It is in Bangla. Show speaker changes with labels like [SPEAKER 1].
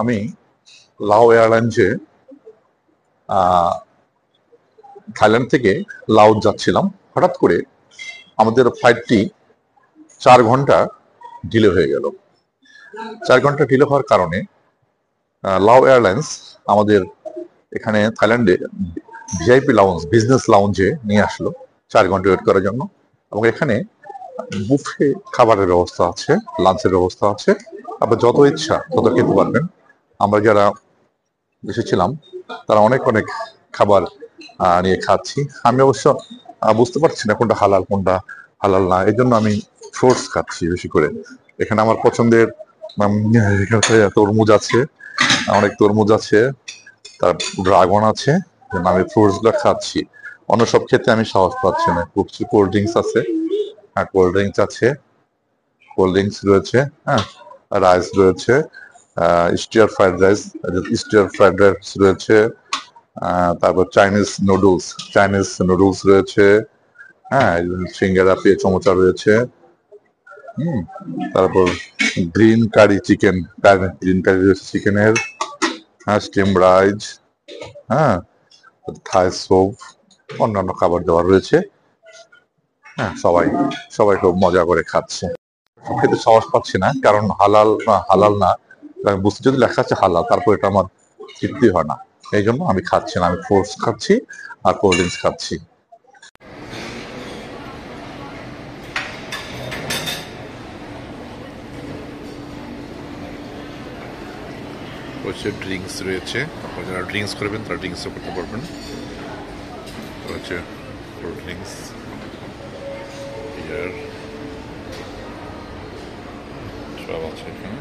[SPEAKER 1] আমি লাও এয়ারলাইন্সে থাইল্যান্ড থেকে লাওস যাচ্ছিলাম। হঠাৎ করে আমাদের ফ্লাইটটি 4 ঘন্টা ডিলে হয়ে গেল। 4 ঘন্টা ডিলে হওয়ার কারণে লাও এয়ারলাইন্স আমাদের এখানে থাইল্যান্ডে ভিআইপি লাউঞ্জ, বিজনেস লাউঞ্জে নিয়ে আসলো 4 ঘন্টা ওয়েট করার জন্য। এবং এখানে বুফে খাবারের ব্যবস্থা আছে, লাঞ্চের ব্যবস্থা আছে, আপনার যত ইচ্ছা তত খেতে পারবেন। আমরা যারা এসেছিলাম তারা অনেক অনেক খাবার নিয়ে খাচ্ছি। আমি অবশ্য বুঝতে পারছি না কোনটা হালাল কোনটা হালাল না, এই জন্য আমি ফ্রুটস খাচ্ছি বেশি করে। এখানে আমার পছন্দের তরমুজ আছে, অনেক তরমুজ আছে, তার ড্রাগন আছে, আমি ফ্রুটস গুলো খাচ্ছি। অন্য সব ক্ষেত্রে আমি সাহস পাচ্ছি না। কোল্ড ড্রিঙ্কস আছে, হ্যাঁ কোল্ড ড্রিঙ্কস আছে, কোল্ড ড্রিঙ্কস রয়েছে, হ্যাঁ রাইস রয়েছে, স্টিয়ার ফ্রাইড রাইস রয়েছে, তারপর চাইনিজ নুডলস রয়েছে, হ্যাঁ সিঙ্গারা চমচা রয়েছে, তারপর গ্রিন কারি রয়েছে চিকেনের, হ্যাঁ স্টিম রাইস, হ্যাঁ থাই স্যুপ, অন্যান্য খাবার দাবার রয়েছে। হ্যাঁ সবাই খুব মজা করে খাচ্ছে। খেতে সাহস পাচ্ছি না, কারণ হালাল না বুঝতে, যদি লেখা আছে হালাল তারপর এটা আমার তৃপ্তি হয় না। এই জন্য আমি খাচ্ছি না, আমি ফ্রুটস খাচ্ছি আর কোল্ড ড্রিঙ্কস খাচ্ছি।
[SPEAKER 2] রয়েছে ড্রিঙ্কস রয়েছে, আপনারা যারা ড্রিঙ্কস করবেন তারা ড্রিঙ্কসও করতে পারবেন। রয়েছে কোল্ড ড্রিঙ্কস, বিয়ার সব আছে এখানে।